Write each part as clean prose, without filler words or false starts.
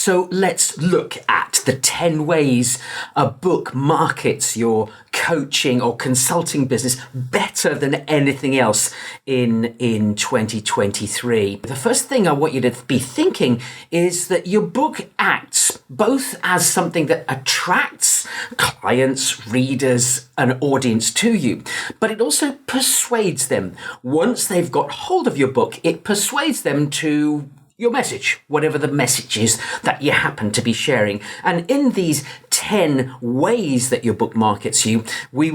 So let's look at the 10 ways a book markets your coaching or consulting business better than anything else in 2023. The first thing I want you to be thinking is that your book acts both as something that attracts clients, readers, an audience to you, but it also persuades them. Once they've got hold of your book, it persuades them to your message, whatever the message is that you happen to be sharing. And in these 10 ways that your book markets you, they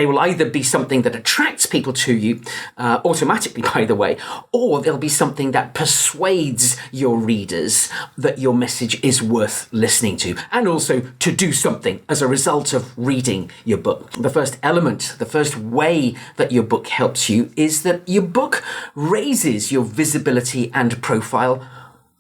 will either be something that attracts people to you automatically, by the way, or they'll be something that persuades your readers that your message is worth listening to, and also to do something as a result of reading your book. The first element, the first way that your book helps you is that your book raises your visibility and profile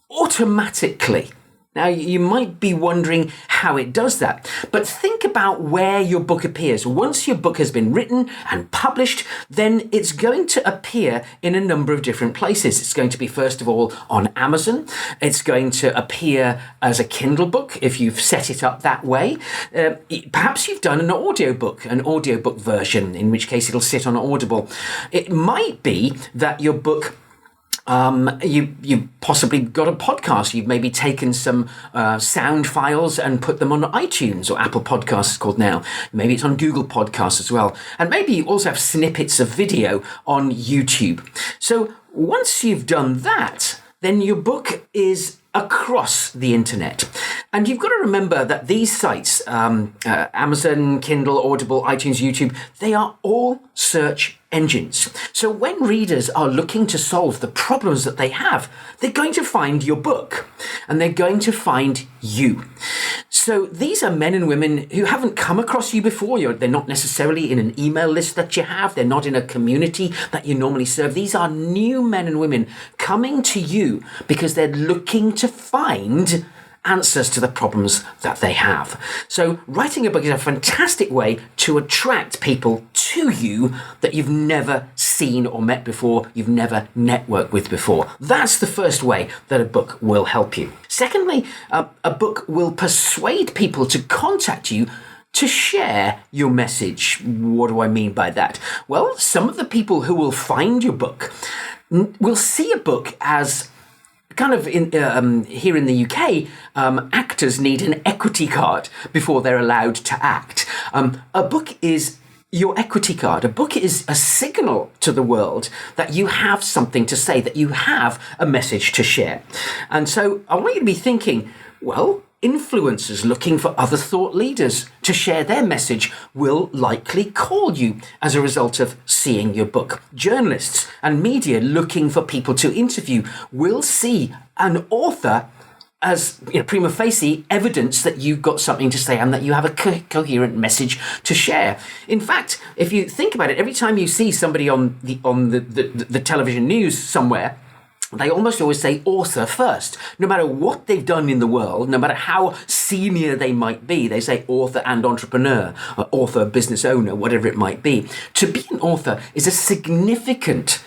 automatically. Now, you might be wondering how it does that, but think about where your book appears. Once your book has been written and published, then it's going to appear in a number of different places. It's going to be, first of all, on Amazon. It's going to appear as a Kindle book if you've set it up that way. Perhaps you've done an audiobook version, in which case it'll sit on Audible. It might be that your book you possibly got a podcast. You've maybe taken some sound files and put them on iTunes, or Apple Podcasts it's called now. Maybe it's on Google Podcasts as well. And maybe you also have snippets of video on YouTube. So once you've done that, then your book is across the internet. And you've got to remember that these sites, Amazon, Kindle, Audible, iTunes, YouTube, they are all search engines. So when readers are looking to solve the problems that they have, they're going to find your book and they're going to find you. So these are men and women who haven't come across you before. They're not necessarily in an email list that you have. They're not in a community that you normally serve. These are new men and women coming to you because they're looking to find answers to the problems that they have. So writing a book is a fantastic way to attract people to you that you've never seen or met before, you've never networked with before. That's the first way that a book will help you. Secondly, a book will persuade people to contact you to share your message. What do I mean by that? Well, some of the people who will find your book will see a book as kind of here in the UK, actors need an equity card before they're allowed to act. A book is your equity card. A book is a signal to the world that you have something to say, that you have a message to share. And so I want you to be thinking, well, influencers looking for other thought leaders to share their message will likely call you as a result of seeing your book. Journalists and media looking for people to interview will see an author as prima facie evidence that you've got something to say and that you have a coherent message to share. In fact, if you think about it, every time you see somebody on the television news somewhere, they almost always say author first. No matter what they've done in the world, no matter how senior they might be, they say author and entrepreneur, or author, business owner, whatever it might be. To be an author is a significant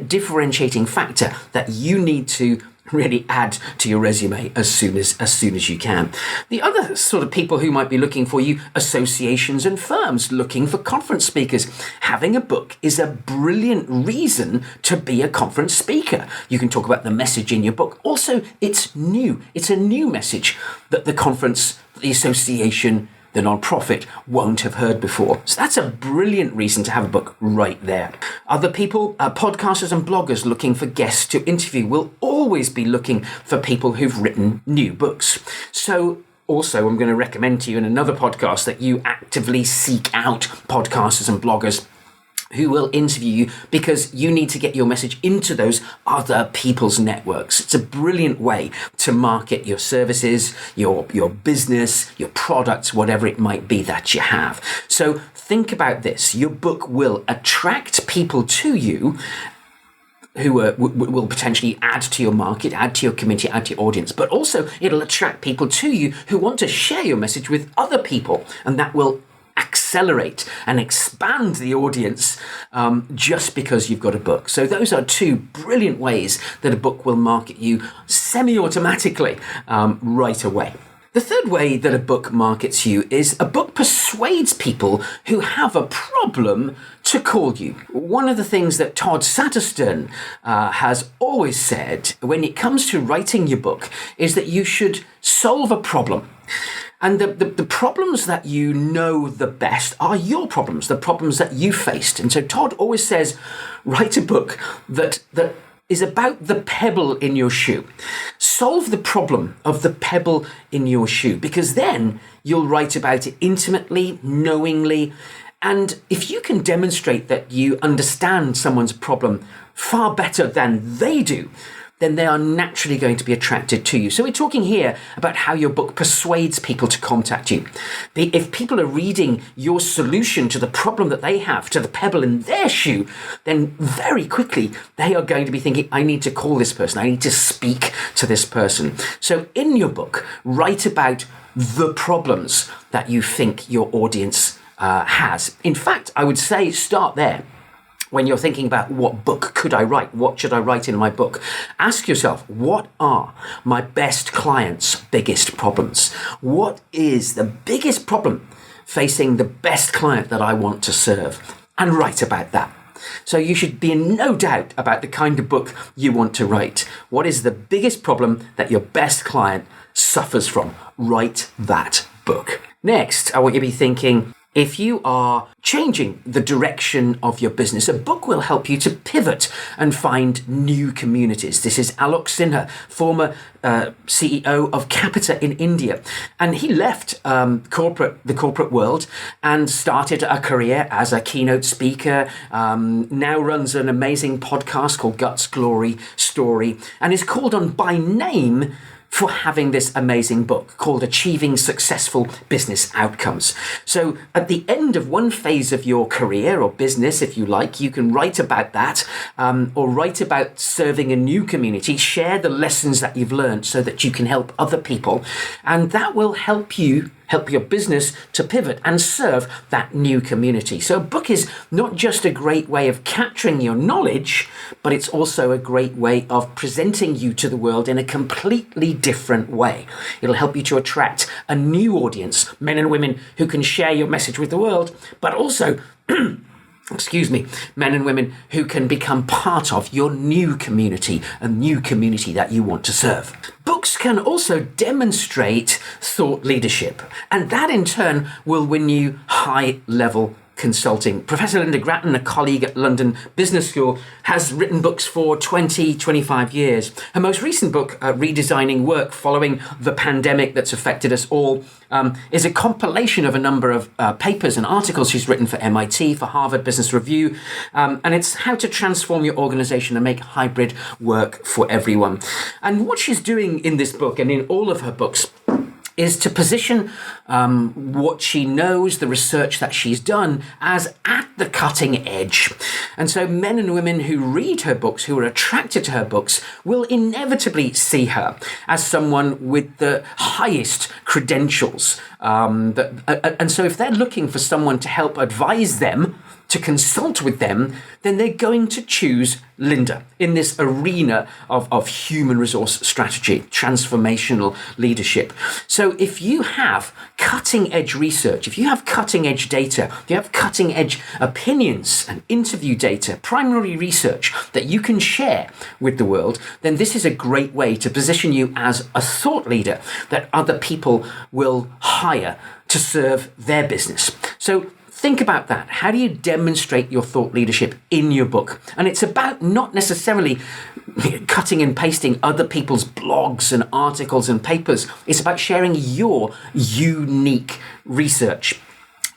differentiating factor that you need to really add to your resume as soon as you can. The other sort of people who might be looking for you, associations and firms looking for conference speakers. Having a book is a brilliant reason to be a conference speaker. You can talk about the message in your book. Also, it's new. It's a new message that the conference, the association, the non-profit won't have heard before. So that's a brilliant reason to have a book right there. Other people, podcasters and bloggers looking for guests to interview will always be looking for people who've written new books. So also, I'm going to recommend to you in another podcast that you actively seek out podcasters and bloggers who will interview you, because you need to get your message into those other people's networks. It's a brilliant way to market your services, your business, your products, whatever it might be that you have. So think about this. Your book will attract people to you who will potentially add to your market, add to your community, add to your audience, but also it'll attract people to you who want to share your message with other people, and that will accelerate accelerate and expand the audience just because you've got a book. So those are two brilliant ways that a book will market you semi-automatically right away. The third way that a book markets you is a book persuades people who have a problem to call you. One of the things that Todd Satterstern has always said when it comes to writing your book is that you should solve a problem. And the problems that you know the best are your problems, the problems that you faced. And so Todd always says, write a book that is about the pebble in your shoe. Solve the problem of the pebble in your shoe, because then you'll write about it intimately, knowingly. And if you can demonstrate that you understand someone's problem far better than they do, then they are naturally going to be attracted to you. So we're talking here about how your book persuades people to contact you. If people are reading your solution to the problem that they have, to the pebble in their shoe, then very quickly they are going to be thinking, I need to call this person, I need to speak to this person. So in your book, write about the problems that you think your audience has. In fact, I would say start there. When you're thinking about what book could I write? What should I write in my book? Ask yourself, what are my best clients' biggest problems? What is the biggest problem facing the best client that I want to serve? And write about that. So you should be in no doubt about the kind of book you want to write. What is the biggest problem that your best client suffers from? Write that book. Next, I want you to be thinking, if you are changing the direction of your business, a book will help you to pivot and find new communities. This is Alok Sinha, former CEO of Capita in India. And he left the corporate world and started a career as a keynote speaker, now runs an amazing podcast called Guts, Glory, Story, and is called on by name for having this amazing book called Achieving Successful Business Outcomes. So at the end of one phase of your career or business, if you like, you can write about that or write about serving a new community, share the lessons that you've learned so that you can help other people. And that will help your business to pivot and serve that new community. So a book is not just a great way of capturing your knowledge, but it's also a great way of presenting you to the world in a completely different way. It'll help you to attract a new audience, men and women who can share your message with the world, but also men and women who can become part of your new community, a new community that you want to serve. Books can also demonstrate thought leadership, and that in turn will win you high-level consulting. Professor Linda Grattan, a colleague at London Business School, has written books for 25 years. Her most recent book, Redesigning Work Following the Pandemic That's Affected Us All, is a compilation of a number of papers and articles she's written for MIT, for Harvard Business Review, and it's how to transform your organization and make hybrid work for everyone. And what she's doing in this book and in all of her books is to position what she knows, the research that she's done, as at the cutting edge. And so men and women who read her books, who are attracted to her books, will inevitably see her as someone with the highest credentials. And so if they're looking for someone to help advise them, to consult with them, then they're going to choose Linda in this arena of human resource strategy, transformational leadership. So if you have cutting edge research, if you have cutting edge data, if you have cutting edge opinions and interview data, primary research that you can share with the world, then this is a great way to position you as a thought leader that other people will hire to serve their business. So think about that. How do you demonstrate your thought leadership in your book? And it's about not necessarily cutting and pasting other people's blogs and articles and papers. It's about sharing your unique research.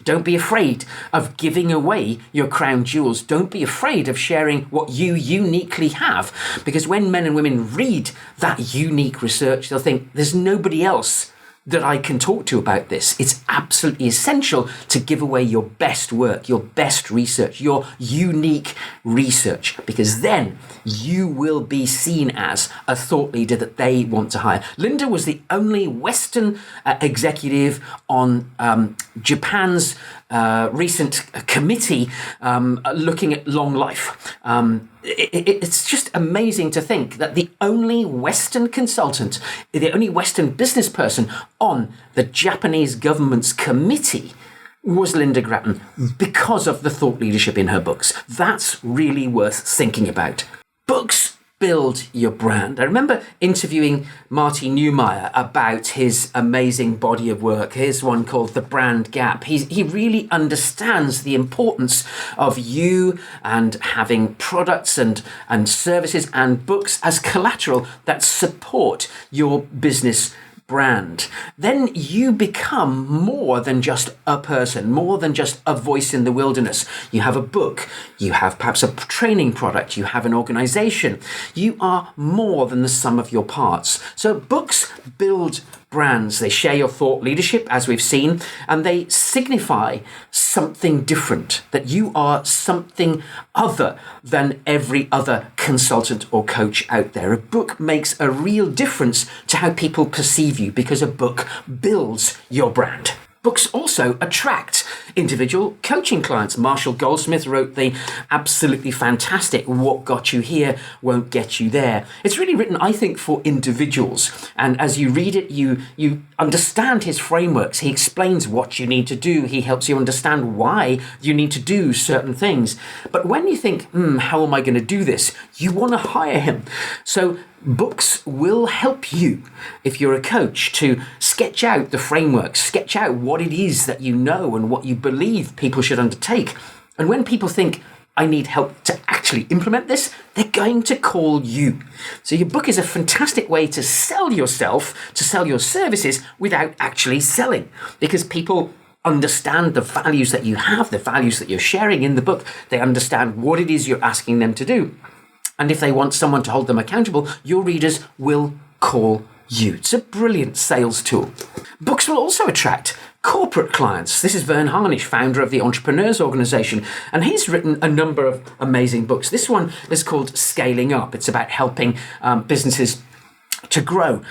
Don't be afraid of giving away your crown jewels. Don't be afraid of sharing what you uniquely have. Because when men and women read that unique research, they'll think there's nobody else that I can talk to about this. It's absolutely essential to give away your best work, your best research, your unique research, because then you will be seen as a thought leader that they want to hire. Linda was the only Western executive on Japan's recent committee looking at long life. It's just amazing to think that the only Western consultant, the only Western business person on the Japanese government's committee was Linda Grattan because of the thought leadership in her books. That's really worth thinking about. Books build your brand. I remember interviewing Marty Neumeyer about his amazing body of work. Here's one called The Brand Gap. He really understands the importance of you and having products and services and books as collateral that support your business brand. Then you become more than just a person, more than just a voice in the wilderness. You have a book, you have perhaps a training product, you have an organization. You are more than the sum of your parts. So books build brands. They share your thought leadership, as we've seen, and they signify something different, that you are something other than every other consultant or coach out there. A book makes a real difference to how people perceive you because a book builds your brand. Books also attract individual coaching clients. Marshall Goldsmith wrote the absolutely fantastic What Got You Here Won't Get You There. It's really written, I think, for individuals. And as you read it, you understand his frameworks. He explains what you need to do. He helps you understand why you need to do certain things. But when you think, how am I going to do this? You want to hire him. So books will help you, if you're a coach, to sketch out the framework, sketch out what it is that you know and what you believe people should undertake. And when people think, I need help to actually implement this, they're going to call you. So your book is a fantastic way to sell yourself, to sell your services without actually selling, because people understand the values that you have, the values that you're sharing in the book. They understand what it is you're asking them to do. And if they want someone to hold them accountable, your readers will call you. It's a brilliant sales tool. Books will also attract corporate clients. This is Vern Harnish, founder of the Entrepreneurs Organization, and he's written a number of amazing books. This one is called Scaling Up. It's about helping businesses to grow,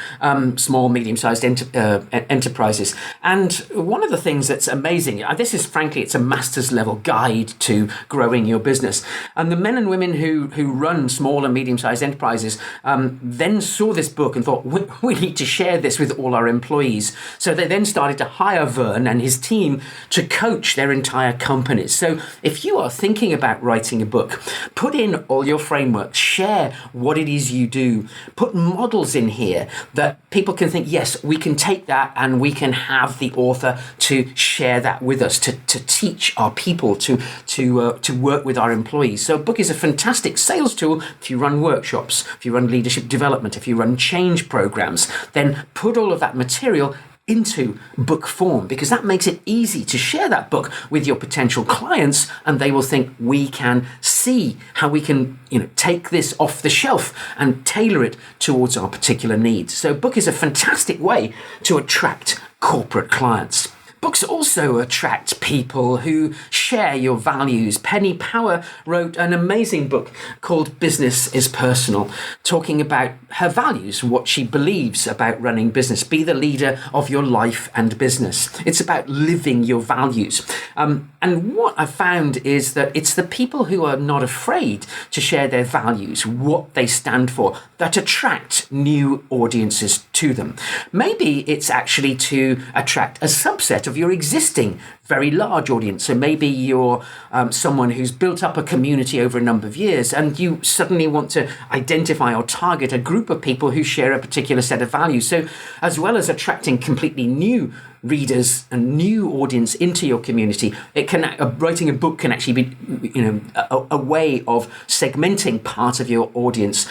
small, medium-sized enterprises. And one of the things that's amazing, this is frankly, it's a master's level guide to growing your business. And the men and women who run small and medium-sized enterprises then saw this book and thought, we need to share this with all our employees. So they then started to hire Vern and his team to coach their entire companies. So if you are thinking about writing a book, put in all your frameworks, share what it is you do, put models in here that people can think, yes, we can take that and we can have the author to share that with us, to teach our people, to work with our employees. So a book is a fantastic sales tool if you run workshops, if you run leadership development, if you run change programs. Then put all of that material into book form, because that makes it easy to share that book with your potential clients, and they will think, we can see how we can take this off the shelf and tailor it towards our particular needs. So book is a fantastic way to attract corporate clients. Books also attract people who share your values. Penny Power wrote an amazing book called Business is Personal, talking about her values, what she believes about running business. Be the leader of your life and business. It's about living your values. And what I found is that it's the people who are not afraid to share their values, what they stand for, that attract new audiences to them. Maybe it's actually to attract a subset of your existing very large audience. So maybe you're someone who's built up a community over a number of years, and you suddenly want to identify or target a group of people who share a particular set of values. So as well as attracting completely new readers and new audience into your community, writing a book can actually be a way of segmenting part of your audience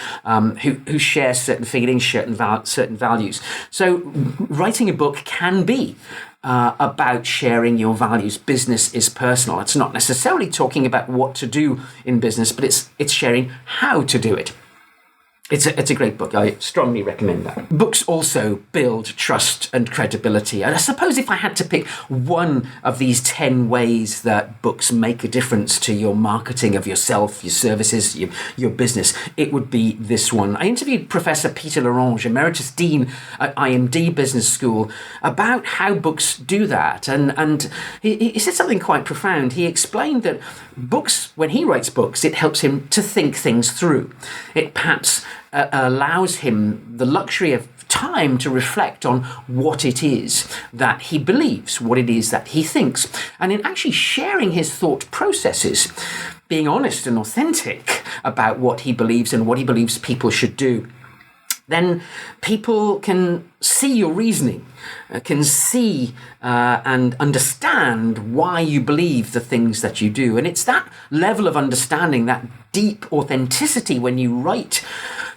who share certain feelings, certain values. So writing a book can be about sharing your values. Business is personal. It's not necessarily talking about what to do in business, but it's sharing how to do it. It's a great book. I strongly recommend that. Books also build trust and credibility. And I suppose if I had to pick one of these 10 ways that books make a difference to your marketing of yourself, your services, your business, it would be this one. I interviewed Professor Peter Larange, Emeritus Dean at IMD Business School, about how books do that. And he said something quite profound. He explained that books, when he writes books, it helps him to think things through. It perhaps allows him the luxury of time to reflect on what it is that he believes, what it is that he thinks. And in actually sharing his thought processes, being honest and authentic about what he believes and what he believes people should do, then people can see your reasoning, can see and understand why you believe the things that you do. And it's that level of understanding, that deep authenticity when you write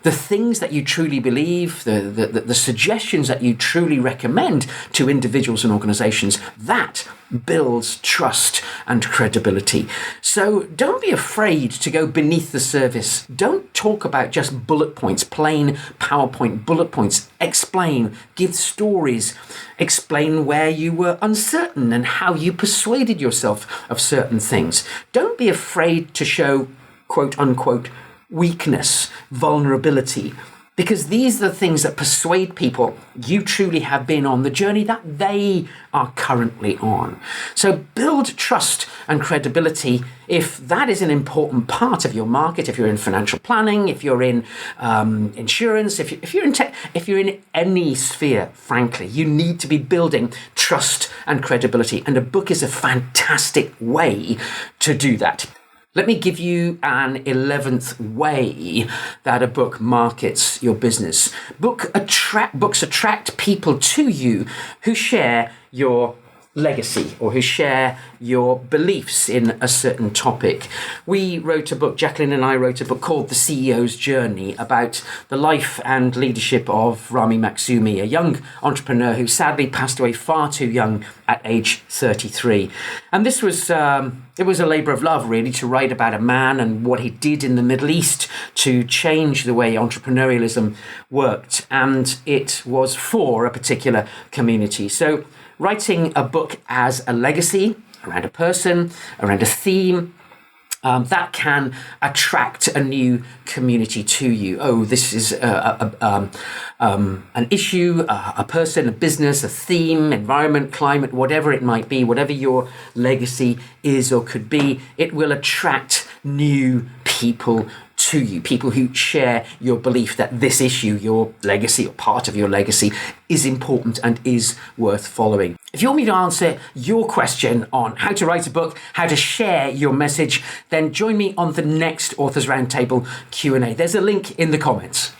the things that you truly believe, the suggestions that you truly recommend to individuals and organizations, that builds trust and credibility. So don't be afraid to go beneath the surface. Don't talk about just bullet points, plain PowerPoint bullet points. Explain, give stories, explain where you were uncertain and how you persuaded yourself of certain things. Don't be afraid to show, quote unquote, weakness, vulnerability, because these are the things that persuade people you truly have been on the journey that they are currently on. So build trust and credibility if that is an important part of your market, if you're in financial planning, if you're in insurance, if you're in any sphere, frankly, you need to be building trust and credibility. And a book is a fantastic way to do that. Let me give you an 11th way that a book markets your business. Books attract people to you who share your legacy or who share your beliefs in a certain topic. We wrote a book, Jacqueline and I wrote a book called The CEO's Journey, about the life and leadership of Rami Maksumi, a young entrepreneur who sadly passed away far too young at age 33. And this was it was a labor of love, really, to write about a man and what he did in the Middle East to change the way entrepreneurialism worked. And it was for a particular community. So writing a book as a legacy around a person, around a theme, that can attract a new community to you. Oh, this is an issue, a person, a business, a theme, environment, climate, whatever it might be, whatever your legacy is or could be, it will attract new people to you, people who share your belief that this issue, your legacy or part of your legacy, is important and is worth following. If you want me to answer your question on how to write a book, how to share your message, then join me on the next Authors Roundtable Q&A. There's a link in the comments.